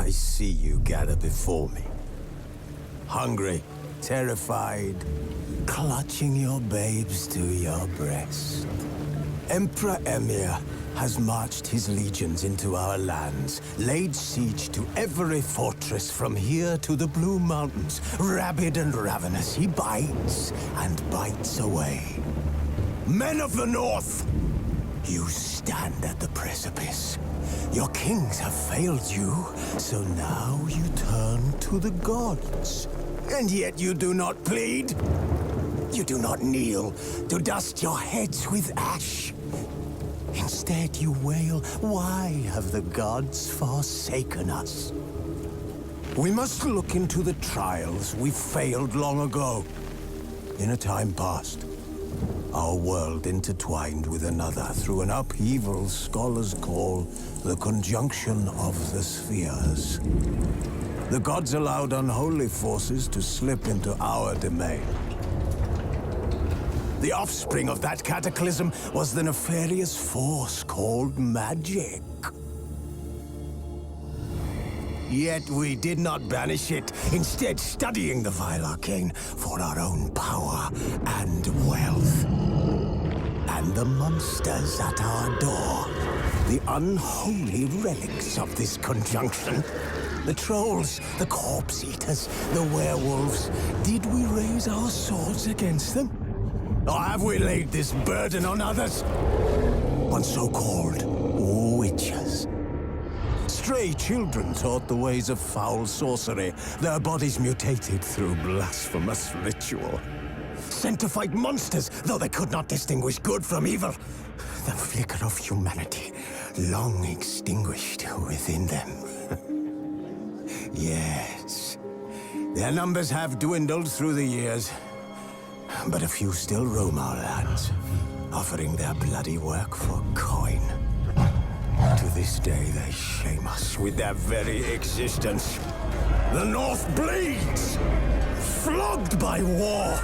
I see you gather before me. Hungry, terrified, clutching your babes to your breast. Emperor Emir has marched his legions into our lands, laid siege to every fortress from here to the Blue Mountains. Rabid and ravenous, he bites and bites away. Men of the North, you stand at the precipice. Your kings have failed you, so now you turn to the gods. And yet you do not plead. You do not kneel to dust your heads with ash. Instead you wail, why have the gods forsaken us? We must look into the trials we failed long ago. In a time past, our world intertwined with another through an upheaval scholars call the conjunction of the spheres. The gods allowed unholy forces to slip into our domain. The offspring of that cataclysm was the nefarious force called magic. Yet we did not banish it, instead studying the vile arcane for our own power and wealth. And the monsters at our door, the unholy relics of this conjunction. The trolls, the corpse-eaters, the werewolves. Did we raise our swords against them? Or have we laid this burden on others? On so-called witches. Stray children taught the ways of foul sorcery, their bodies mutated through blasphemous ritual. Sent to fight monsters, though they could not distinguish good from evil. The flicker of humanity, long extinguished within them. Yes, their numbers have dwindled through the years, but a few still roam our lands, offering their bloody work for coin. To this day, they shame us with their very existence. The North bleeds, flogged by war.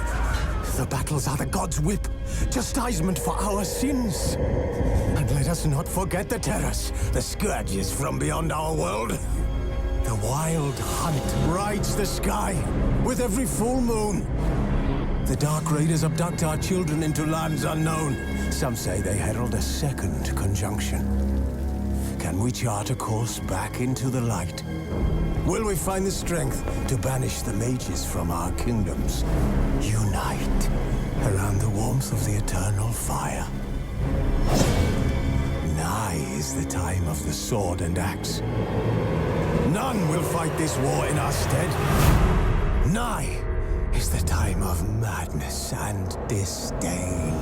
The battles are the gods' whip, chastisement for our sins. And let us not forget the terrors, the scourges from beyond our world. The wild hunt rides the sky with every full moon. The Dark Raiders abduct our children into lands unknown. Some say they herald a second conjunction. Can we chart a course back into the light? Will we find the strength to banish the mages from our kingdoms? Unite around the warmth of the eternal fire. Nigh is the time of the sword and axe. None will fight this war in our stead. Nigh is the time of madness and disdain.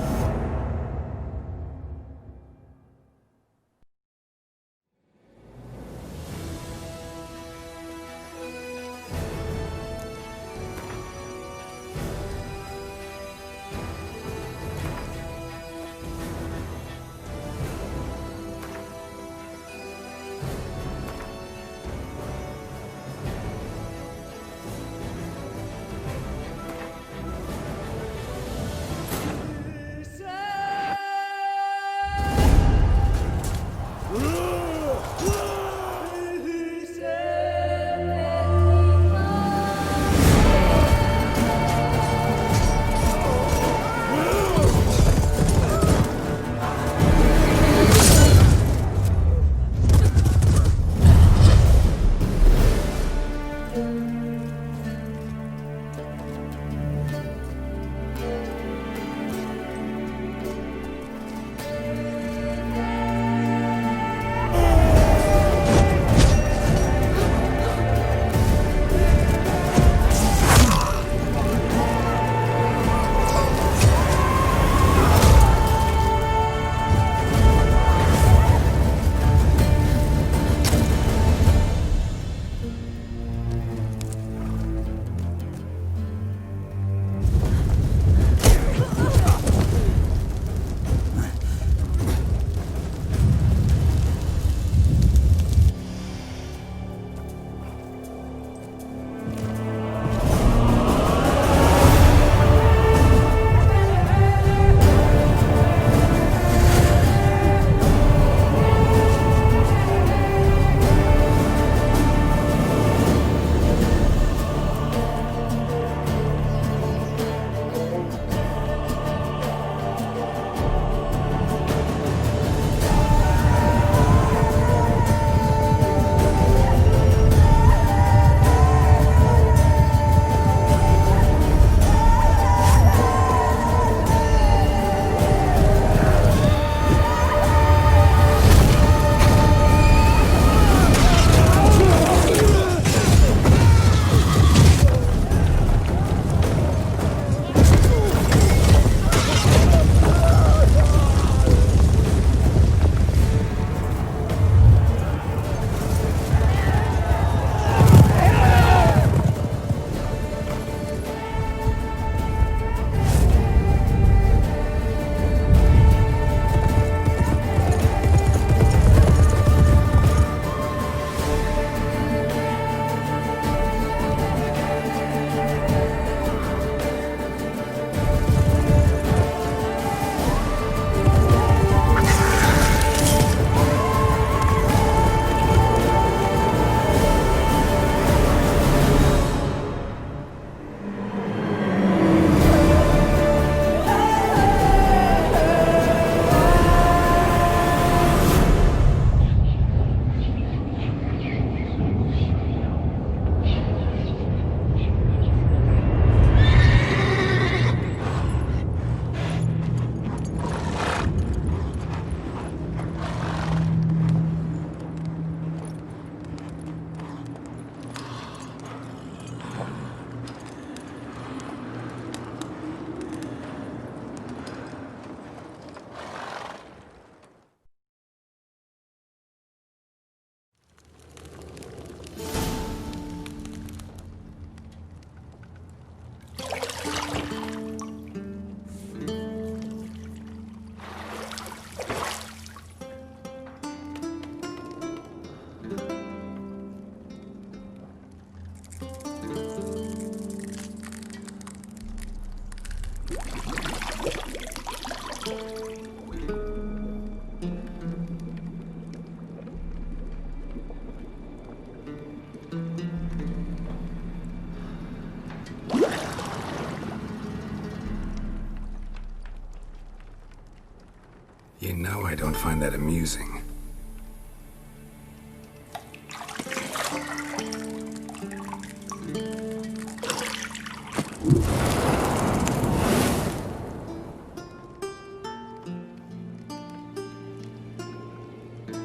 You know I don't find that amusing.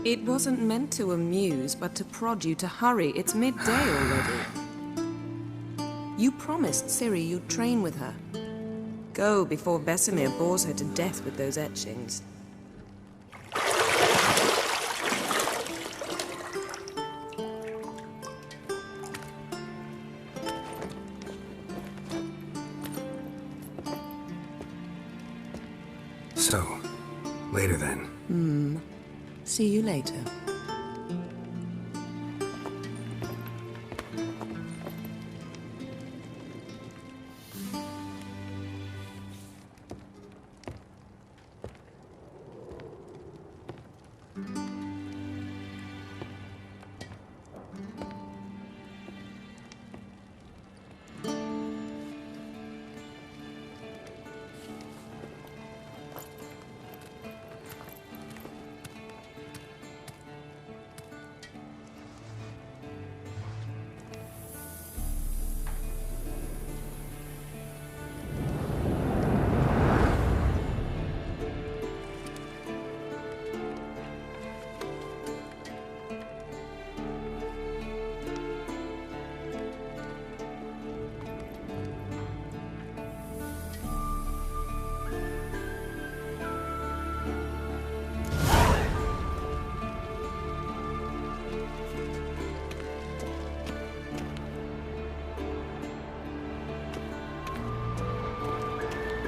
It wasn't meant to amuse, but to prod you to hurry. It's midday already. You promised Ciri you'd train with her. Go before Vesemir bores her to death with those etchings. So, later then. See you later.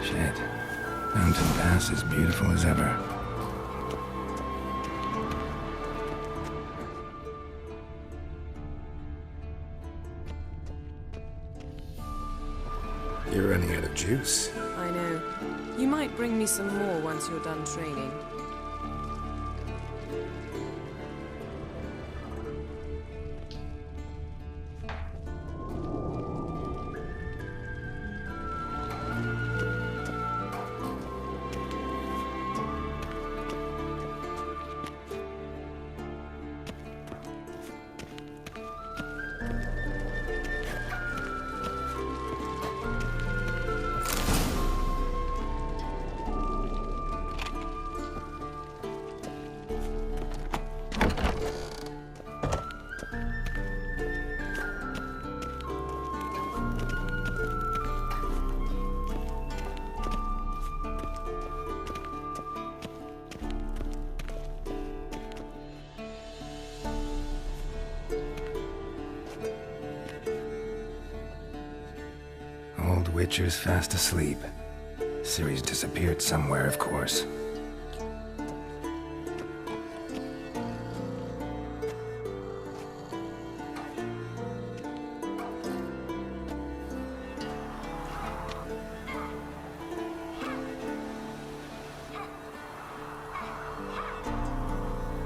Shit. Mountain Pass is beautiful as ever. You're running out of juice. I know. You might bring me some more once you're done training. Old Witcher's fast asleep. Ciri's disappeared somewhere, of course.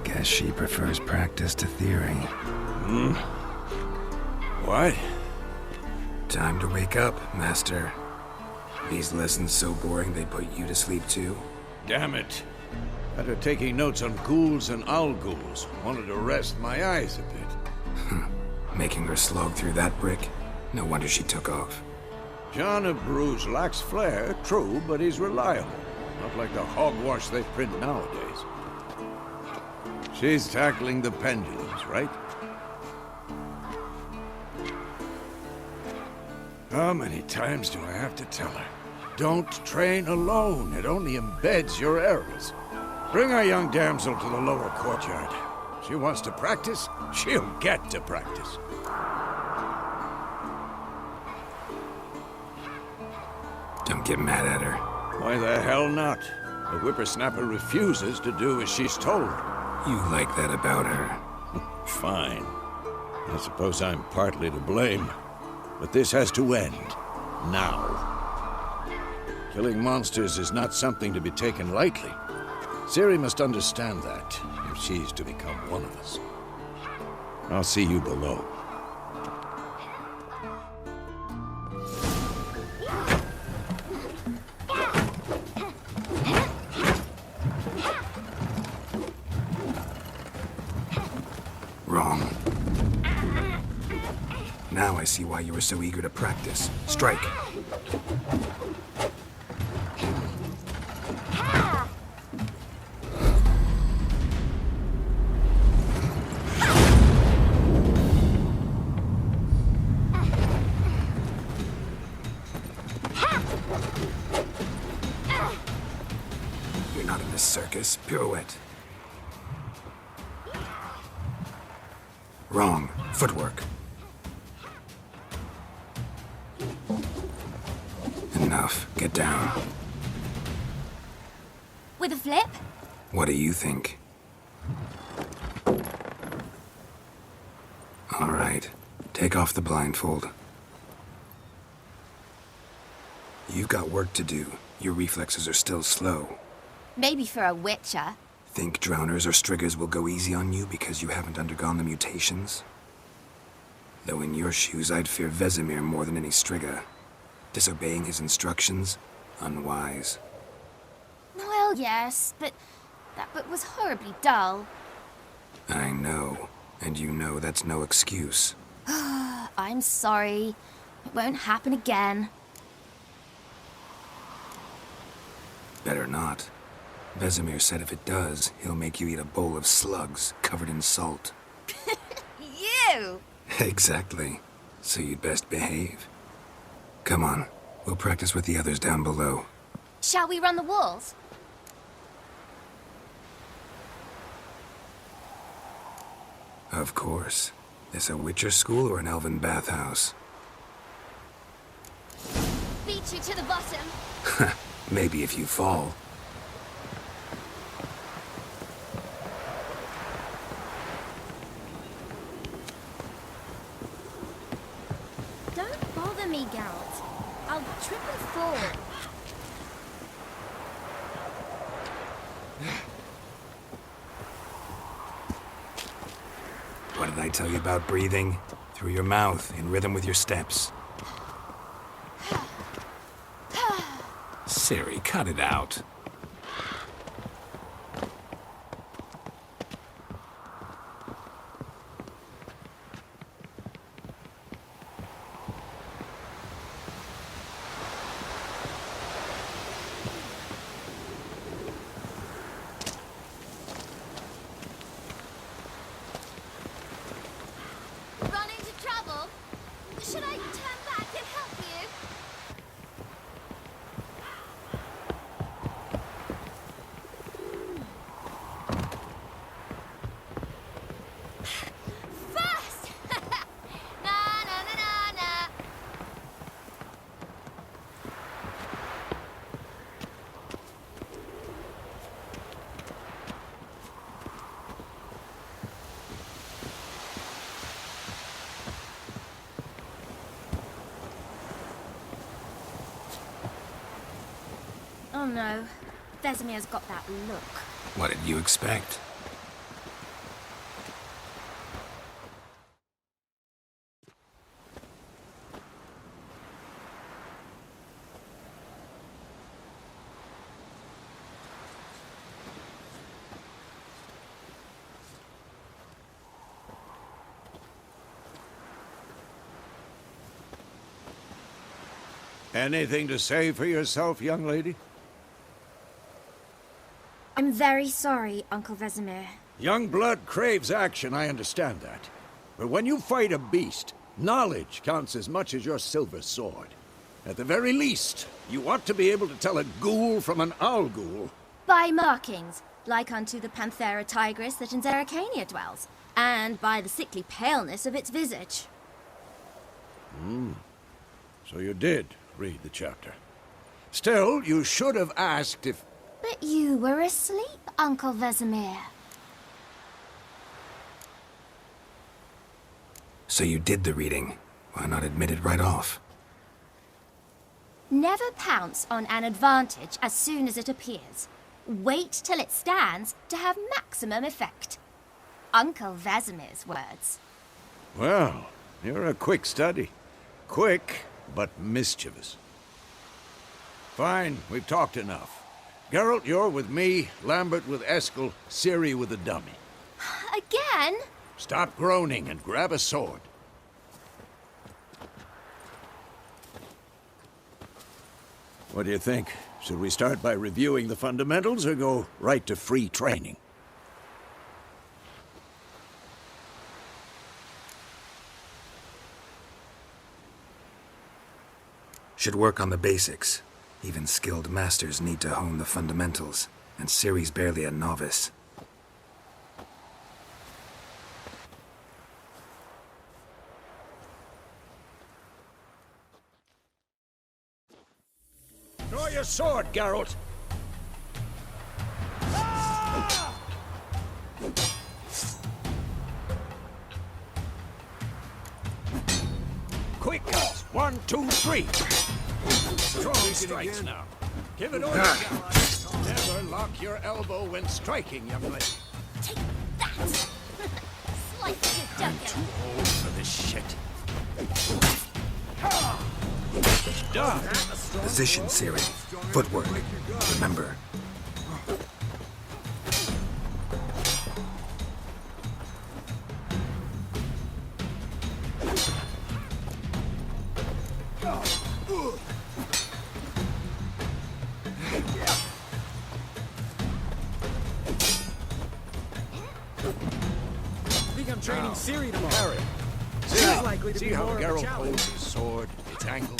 Guess she prefers practice to theory. What? Time to wake up, Master. These lessons so boring they put you to sleep too? Damn it. After taking notes on ghouls and alguns, wanted to rest my eyes a bit. Making her slog through that brick? No wonder she took off. John of Bruges lacks flair, true, but he's reliable. Not like the hogwash they print nowadays. She's tackling the pendulums, right? How many times do I have to tell her? Don't train alone. It only embeds your errors. Bring our young damsel to the lower courtyard. She wants to practice, she'll get to practice. Don't get mad at her. Why the hell not? The whippersnapper refuses to do as she's told. You like that about her. Fine. I suppose I'm partly to blame. But this has to end. Now. Killing monsters is not something to be taken lightly. Ciri must understand that, if she's to become one of us. I'll see you below. Now I see why you were so eager to practice. Strike. You're not in this circus. Pirouette. Wrong. Footwork. Enough. Get down. With a flip? What do you think? All right. Take off the blindfold. You've got work to do. Your reflexes are still slow. Maybe for a witcher. Think drowners or striggers will go easy on you because you haven't undergone the mutations? Though in your shoes, I'd fear Vesemir more than any strigger. Disobeying his instructions? Unwise. Well, yes, but that book was horribly dull. I know. And you know that's no excuse. I'm sorry. It won't happen again. Better not. Vesemir said if it does, he'll make you eat a bowl of slugs covered in salt. You! Exactly. So you'd best behave. Come on. We'll practice with the others down below. Shall we run the walls? Of course. This a Witcher school or an elven bathhouse? Beat you to the bottom. Maybe if you fall. Don't bother me, Geralt. I'll trip and fall. What did I tell you about breathing? Through your mouth, in rhythm with your steps. Ciri, cut it out. Run into trouble? Should I turn back and help you? First! Na na na na na. Oh no, Vesemir's got that look. What did you expect? Anything to say for yourself, young lady? I'm very sorry, Uncle Vesemir. Young blood craves action, I understand that. But when you fight a beast, knowledge counts as much as your silver sword. At the very least, you ought to be able to tell a ghoul from an algul. By markings, like unto the Panthera tigris that in Zeracania dwells, and by the sickly paleness of its visage. So you did read the chapter. Still, you should have asked if... But you were asleep, Uncle Vesemir. So you did the reading. Why not admit it right off? Never pounce on an advantage as soon as it appears. Wait till it stands to have maximum effect. Uncle Vesemir's words. Well, you're a quick study. Quick, but mischievous. Fine, we've talked enough. Geralt, you're with me, Lambert with Eskel, Ciri with the dummy. Again? Stop groaning and grab a sword. What do you think? Should we start by reviewing the fundamentals or go right to free training? Should work on the basics. Even skilled masters need to hone the fundamentals, and Ciri's barely a novice. Draw your sword, Geralt! Quick cuts! 1, 2, 3! Strong strikes now. Give it over, Geralt. Never lock your elbow when striking, young lady. Take that! Slice your jugular. Too old for this shit. Done! Position, Ciri. Footwork. Remember. I think I'm training Ciri tomorrow. Harry. She's likely to See be how more of a Geralt challenge. holds his sword, its angle.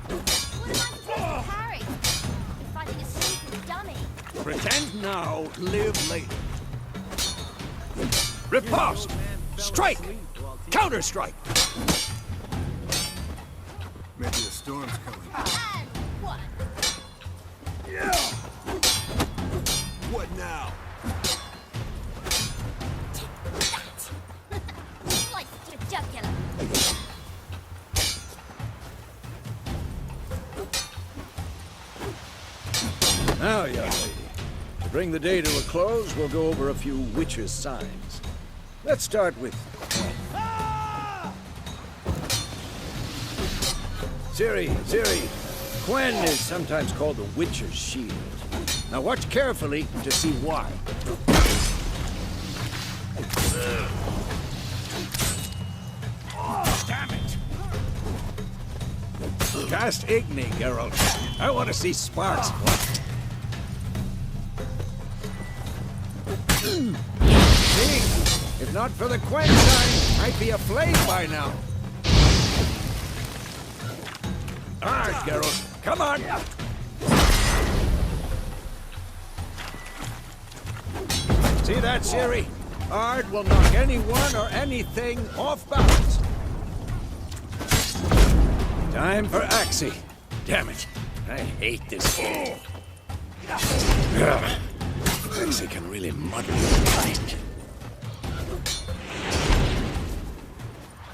What am I supposed to carry? You're fighting a stupid dummy. Pretend now, live later. Riposte! Strike! Counter-strike! Maybe a storm's coming. And one. What now? Slice your jugular. Now, young lady, to bring the day to a close, we'll go over a few witches' signs. Let's start with Ciri, Quen is sometimes called the Witcher's Shield. Now watch carefully to see why. Damn it! Cast Igni, Geralt. I want to see sparks fly. See? If not for the Quen sign, I'd be aflame by now. All right, Geralt, come on! See that, Ciri? Ard will knock anyone or anything off balance. Time for Axie. Damn it, I hate this game. Axie can really muddle your mind.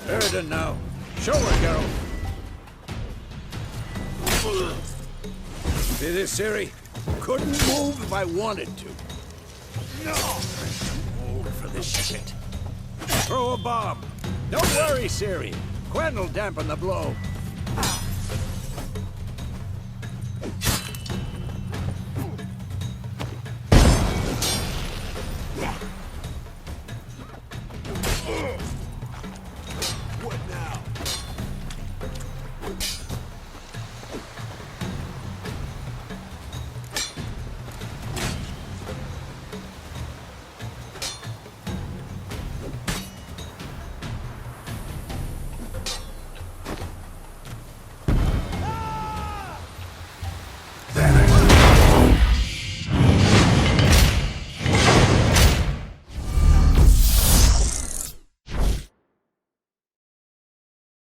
Erden now. Show her, Geralt. See this, Ciri? Couldn't move if I wanted to. No! I'm too old for this shit. Throw a bomb. Don't worry, Ciri. Quen will dampen the blow.